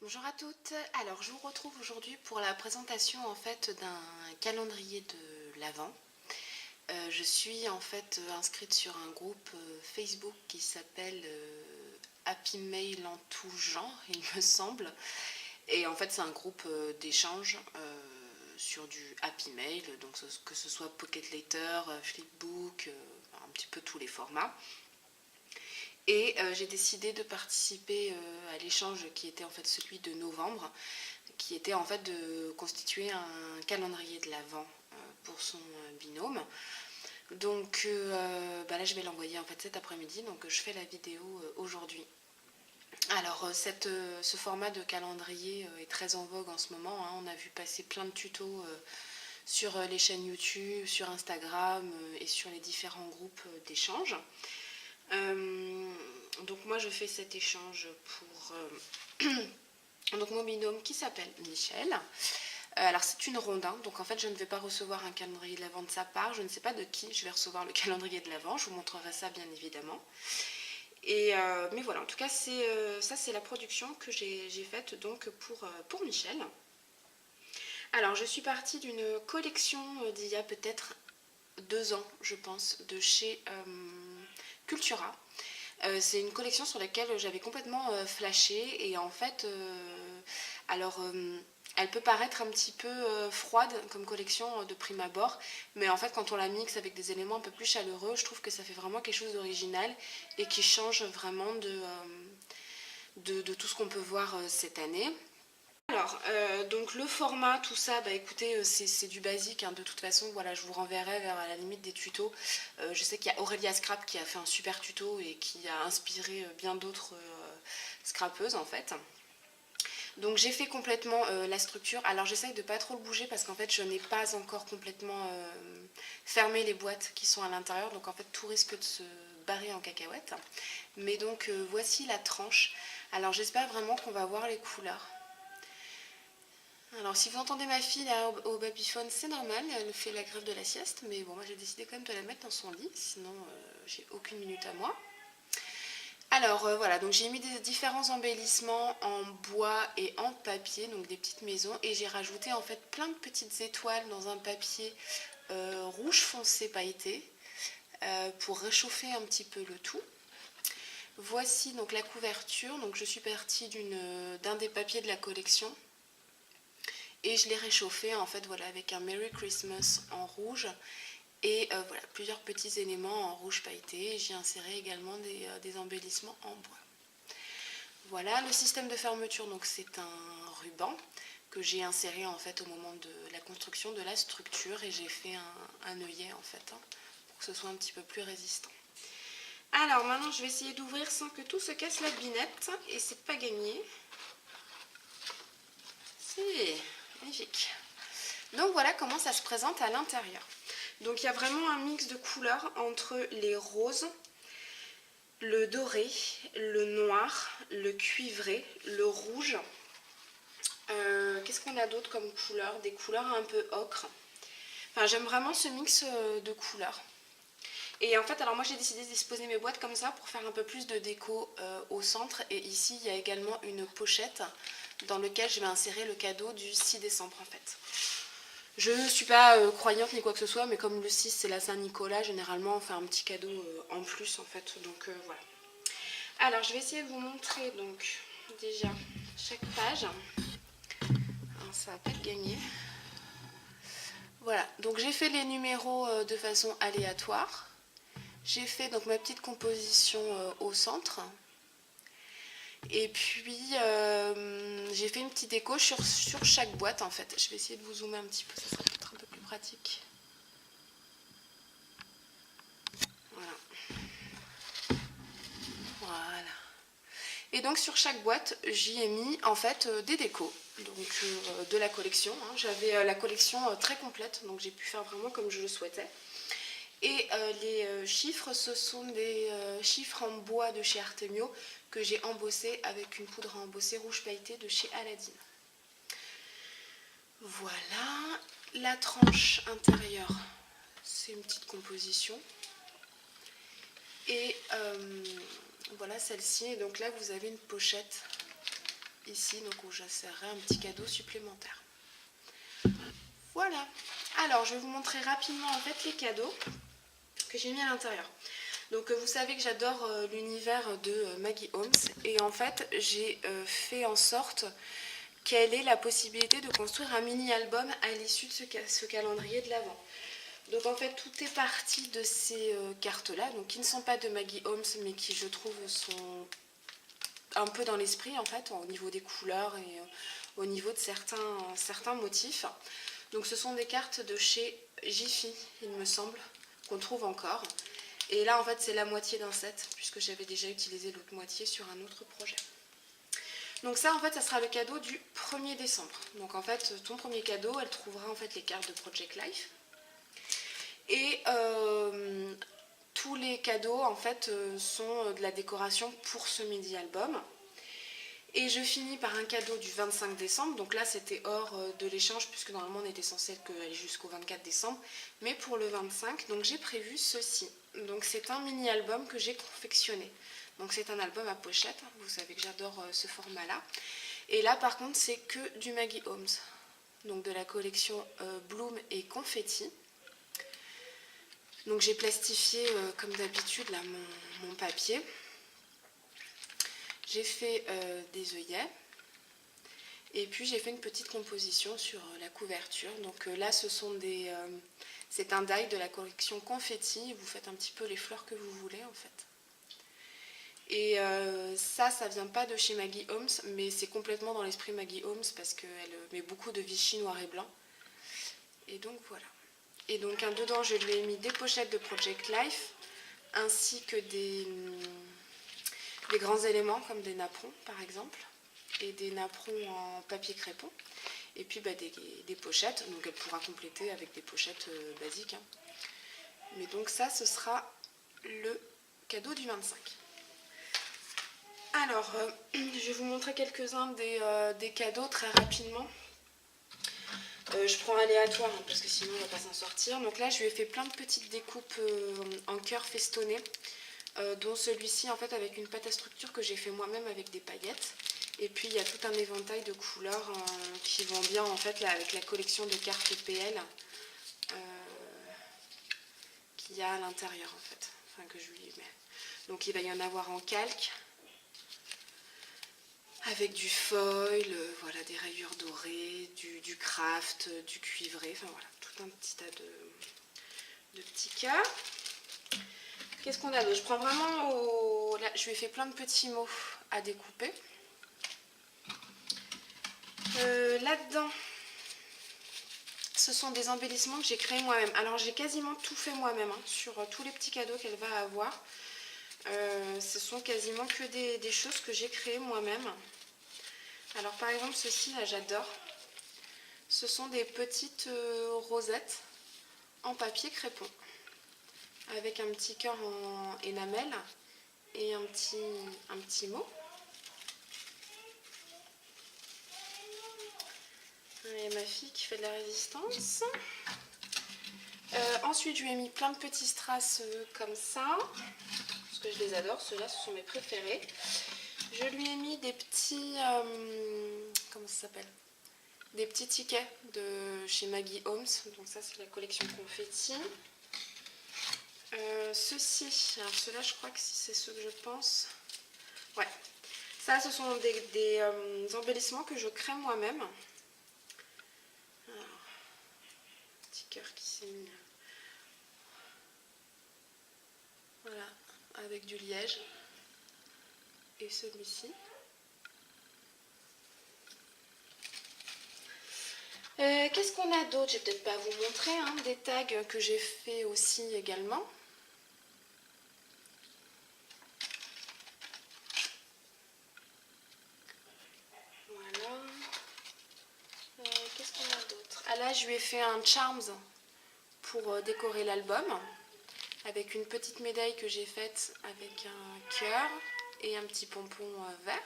Bonjour à toutes, alors je vous retrouve aujourd'hui pour la présentation en fait d'un calendrier de l'Avent. Je suis en fait inscrite sur un groupe Facebook qui s'appelle Happy Mail en tout genre, il me semble. Et en fait c'est un groupe d'échange sur du Happy Mail, donc que ce soit Pocket Letter, Flipbook, un petit peu tous les formats. Et j'ai décidé de participer à l'échange qui était en fait celui de novembre, qui était en fait de constituer un calendrier de l'Avent pour son binôme. Donc là je vais l'envoyer en fait cet après-midi, donc je fais la vidéo aujourd'hui. Alors ce format de calendrier est très en vogue en ce moment, hein. On a vu passer plein de tutos sur les chaînes YouTube, sur Instagram et sur les différents groupes d'échange. Donc moi je fais cet échange pour donc mon binôme qui s'appelle Michel. Alors c'est une ronde, hein, donc en fait je ne vais pas recevoir un calendrier de l'Avent de sa part, je ne sais pas de qui je vais recevoir le calendrier de l'Avent, je vous montrerai ça bien évidemment. Mais voilà, en tout cas ça c'est la production que j'ai faite donc pour Michel. Alors je suis partie d'une collection d'il y a peut-être 2 ans je pense, de chez Cultura. C'est une collection sur laquelle j'avais complètement flashé et en fait, alors elle peut paraître un petit peu froide comme collection de prime abord, mais en fait quand on la mixe avec des éléments un peu plus chaleureux, je trouve que ça fait vraiment quelque chose d'original et qui change vraiment de tout ce qu'on peut voir cette année. Alors, donc le format, tout ça, bah écoutez, c'est du basique, hein. De toute façon, voilà, je vous renverrai vers à la limite des tutos. Je sais qu'il y a Aurélia Scrap qui a fait un super tuto et qui a inspiré bien d'autres scrapeuses en fait. Donc j'ai fait complètement la structure. Alors j'essaye de pas trop le bouger parce qu'en fait je n'ai pas encore complètement fermé les boîtes qui sont à l'intérieur. Donc en fait tout risque de se barrer en cacahuète. Mais donc voici la tranche. Alors j'espère vraiment qu'on va voir les couleurs. Alors si vous entendez ma fille là au babyphone, c'est normal, elle fait la grève de la sieste, mais bon moi j'ai décidé quand même de la mettre dans son lit, sinon j'ai aucune minute à moi. Alors voilà, donc j'ai mis des différents embellissements en bois et en papier, donc des petites maisons, et j'ai rajouté en fait plein de petites étoiles dans un papier rouge foncé pailleté pour réchauffer un petit peu le tout. Voici donc la couverture, donc je suis partie d'un des papiers de la collection et je l'ai réchauffé en fait voilà avec un Merry Christmas en rouge et voilà plusieurs petits éléments en rouge pailleté. J'ai inséré également des embellissements en bois. Voilà le système de fermeture, donc c'est un ruban que j'ai inséré en fait au moment de la construction de la structure et j'ai fait un œillet en fait hein, pour que ce soit un petit peu plus résistant. Alors maintenant je vais essayer d'ouvrir sans que tout se casse la binette et c'est pas gagné. C'est magnifique. Donc voilà comment ça se présente à l'intérieur. Donc il y a vraiment un mix de couleurs entre les roses, le doré, le noir, le cuivré, le rouge. Qu'est-ce qu'on a d'autre comme couleurs? Des couleurs un peu ocre. Enfin j'aime vraiment ce mix de couleurs. Et en fait alors moi j'ai décidé de disposer mes boîtes comme ça pour faire un peu plus de déco au centre. Et ici il y a également une pochette dans laquelle je vais insérer le cadeau du 6 décembre en fait. Je ne suis pas croyante ni quoi que ce soit, mais comme le 6 c'est la Saint-Nicolas, généralement on fait un petit cadeau en plus en fait, donc voilà. Alors je vais essayer de vous montrer donc déjà chaque page. Alors, ça va pas être gagné. Voilà, donc j'ai fait les numéros de façon aléatoire. J'ai fait donc ma petite composition au centre. Et puis j'ai fait une petite déco sur chaque boîte en fait. Je vais essayer de vous zoomer un petit peu, ça sera peut-être un peu plus pratique. Voilà. Voilà. Et donc sur chaque boîte, j'y ai mis en fait des décos donc, de la collection. Hein. J'avais la collection très complète, donc j'ai pu faire vraiment comme je le souhaitais. Et les chiffres, ce sont des chiffres en bois de chez Artemio que j'ai embossé avec une poudre à embosser rouge pailleté de chez Aladdin. Voilà, la tranche intérieure, c'est une petite composition. Et voilà celle-ci, et donc là vous avez une pochette ici, donc où j'insérerai un petit cadeau supplémentaire. Voilà. Alors, je vais vous montrer rapidement en fait les cadeaux que j'ai mis à l'intérieur. Donc vous savez que j'adore l'univers de Maggie Holmes et en fait j'ai fait en sorte qu'elle ait la possibilité de construire un mini-album à l'issue de ce calendrier de l'Avent. Donc en fait tout est parti de ces cartes-là, donc qui ne sont pas de Maggie Holmes mais qui je trouve sont un peu dans l'esprit en fait, au niveau des couleurs et au niveau de certains motifs. Donc ce sont des cartes de chez Jiffy, il me semble, qu'on trouve encore. Et là, en fait, c'est la moitié d'un set, puisque j'avais déjà utilisé l'autre moitié sur un autre projet. Donc ça, en fait, ça sera le cadeau du 1er décembre. Donc en fait, ton premier cadeau, elle trouvera en fait les cartes de Project Life. Et tous les cadeaux, en fait, sont de la décoration pour ce midi-album. Et je finis par un cadeau du 25 décembre. Donc là, c'était hors de l'échange, puisque normalement, on était censé aller jusqu'au 24 décembre. Mais pour le 25, donc j'ai prévu ceci. Donc c'est un mini-album que j'ai confectionné. Donc c'est un album à pochette, vous savez que j'adore ce format-là. Et là par contre c'est que du Maggie Holmes, donc de la collection Bloom et Confetti. Donc j'ai plastifié comme d'habitude là mon papier. J'ai fait des œillets. Et puis j'ai fait une petite composition sur la couverture. Donc là ce sont des... c'est un die de la collection Confetti. Vous faites un petit peu les fleurs que vous voulez en fait. Et ça vient pas de chez Maggie Holmes, mais c'est complètement dans l'esprit Maggie Holmes parce qu'elle met beaucoup de Vichy noir et blanc. Et donc voilà. Et donc dedans je lui ai mis des pochettes de Project Life, ainsi que des grands éléments comme des napperons par exemple, et des napperons en papier crépon. Et puis des pochettes, donc elle pourra compléter avec des pochettes basiques. Hein. Mais donc ça, ce sera le cadeau du 25. Alors, je vais vous montrer quelques-uns des cadeaux très rapidement. Je prends aléatoire hein, parce que sinon on ne va pas s'en sortir. Donc là, je lui ai fait plein de petites découpes en cœur festonné, dont celui-ci en fait avec une pâte à structure que j'ai fait moi-même avec des paillettes. Et puis il y a tout un éventail de couleurs qui vont bien en fait là, avec la collection de cartes PL qu'il y a à l'intérieur en fait, enfin que je lui mets. Donc il va y en avoir en calque, avec du foil, voilà, des rayures dorées, du craft, du cuivré, enfin voilà, tout un petit tas de petits cœurs. Qu'est-ce qu'on a d'autre? Je prends vraiment là, je lui ai fait plein de petits mots à découper. Là-dedans, ce sont des embellissements que j'ai créés moi-même. Alors j'ai quasiment tout fait moi-même hein, sur tous les petits cadeaux qu'elle va avoir. Ce sont quasiment que des choses que j'ai créées moi-même. Alors par exemple ceci là j'adore. Ce sont des petites rosettes en papier crépon avec un petit cœur en énamel et un petit mot. Et ma fille qui fait de la résistance. Ensuite je lui ai mis plein de petits strass comme ça, parce que je les adore, ceux-là ce sont mes préférés. Je lui ai mis des petits, comment ça s'appelle, des petits tickets de chez Maggie Holmes, donc ça c'est la collection Confetti. Ceux-ci, alors ceux-là je crois que c'est ceux que je pense, ouais, ça ce sont des embellissements que je crée moi-même. Petit cœur qui s'est mis, voilà, avec du liège, et celui-ci. Qu'est-ce qu'on a d'autre? Je vais peut-être pas vous montrer, hein, des tags que j'ai fait aussi également. Voilà. Qu'est-ce qu'on a d'autre? Ah là, je lui ai fait un charms pour décorer l'album, avec une petite médaille que j'ai faite avec un cœur et un petit pompon vert.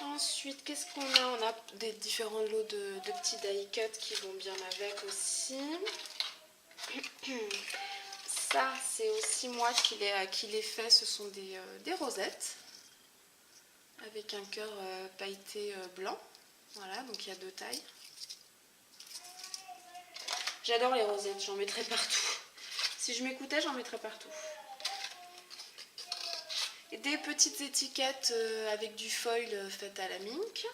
Ensuite, qu'est-ce qu'on a? On a des différents lots de petits die cut qui vont bien avec aussi. Ça, c'est aussi moi qui l'ai fait. Ce sont des rosettes avec un cœur pailleté blanc. Voilà, donc il y a 2 tailles. J'adore les rosettes, j'en mettrais partout. Si je m'écoutais, j'en mettrais partout. Et des petites étiquettes avec du foil fait à la mink.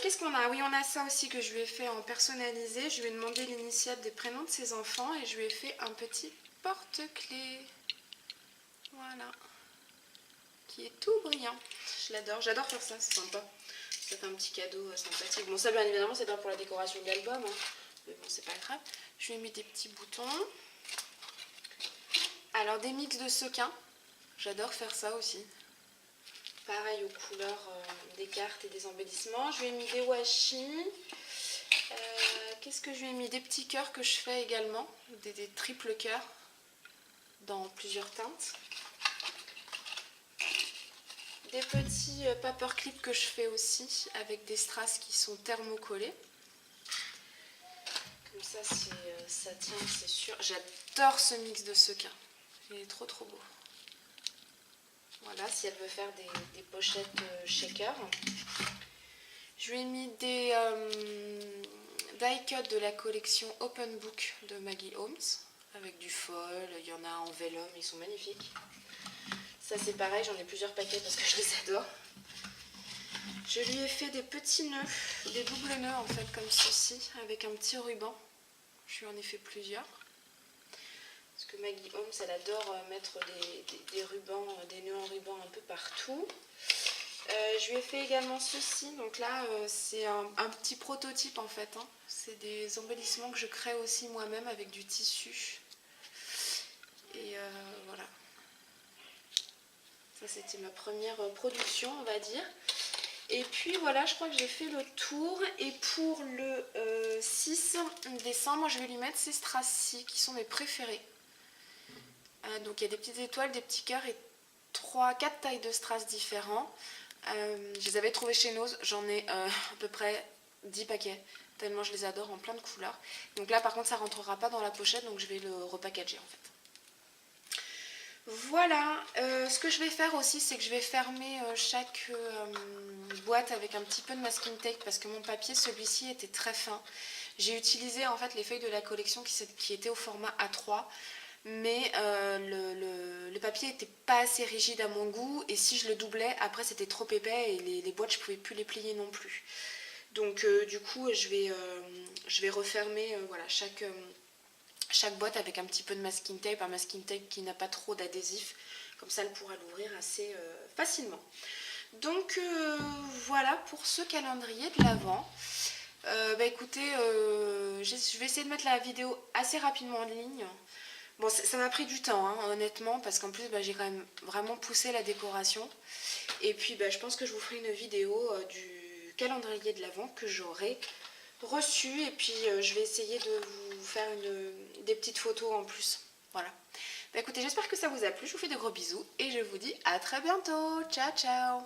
Qu'est-ce qu'on a? Oui, on a ça aussi que je lui ai fait en personnalisé. Je lui ai demandé l'initiale des prénoms de ses enfants et je lui ai fait un petit porte-clés. Voilà. Qui est tout brillant. Je l'adore. J'adore faire ça, c'est sympa. Ça fait un petit cadeau sympathique. Bon, ça, bien évidemment, c'est pas pour la décoration de l'album. Hein. Mais bon, c'est pas grave. Je lui ai mis des petits boutons. Alors, des mix de sequins. J'adore faire ça aussi. Pareil aux couleurs des cartes et des embellissements. Je lui ai mis des washi. Qu'est-ce que je lui ai mis? Des petits cœurs que je fais également. Des triples cœurs dans plusieurs teintes. Des petits paperclips que je fais aussi avec des strass qui sont thermocollés. Comme ça, ça tient, c'est sûr. J'adore ce mix de sequins. Il est trop trop beau. Voilà, si elle veut faire des pochettes shaker. Je lui ai mis des die cut de la collection Open Book de Maggie Holmes. Avec du foil, il y en a en vellum, ils sont magnifiques. Ça c'est pareil, j'en ai plusieurs paquets parce que je les adore. Je lui ai fait des petits nœuds, des doubles nœuds en fait comme ceci, avec un petit ruban. Je lui en ai fait plusieurs. Parce que Maggie Holmes, elle adore mettre des rubans, des nœuds en ruban un peu partout. Je lui ai fait également ceci. Donc là, c'est un petit prototype en fait. Hein. C'est des embellissements que je crée aussi moi-même avec du tissu. Et voilà. Ça, c'était ma première production, on va dire. Et puis voilà, je crois que j'ai fait le tour. Et pour le 6 décembre, je vais lui mettre ces strass-ci qui sont mes préférés. Donc il y a des petites étoiles, des petits cœurs et 4 tailles de strass différents. Je les avais trouvés chez Nose, j'en ai à peu près 10 paquets, tellement je les adore en plein de couleurs. Donc là par contre ça rentrera pas dans la pochette, donc je vais le repackager en fait. Voilà, ce que je vais faire aussi, c'est que je vais fermer chaque boîte avec un petit peu de masking tape parce que mon papier, celui-ci, était très fin. J'ai utilisé en fait les feuilles de la collection qui étaient au format A3. Mais le papier n'était pas assez rigide à mon goût et si je le doublais, après c'était trop épais et les boîtes je ne pouvais plus les plier non plus. Donc du coup je vais refermer voilà, chaque boîte avec un petit peu de masking tape, un masking tape qui n'a pas trop d'adhésif, comme ça elle pourra l'ouvrir assez facilement. Donc voilà pour ce calendrier de l'Avent. Écoutez, je vais essayer de mettre la vidéo assez rapidement en ligne. Bon, ça m'a pris du temps, hein, honnêtement, parce qu'en plus, j'ai quand même vraiment poussé la décoration. Et puis, je pense que je vous ferai une vidéo du calendrier de l'Avent que j'aurai reçu. Et puis, je vais essayer de vous faire des petites photos en plus. Voilà. Écoutez, j'espère que ça vous a plu. Je vous fais de gros bisous et je vous dis à très bientôt. Ciao, ciao!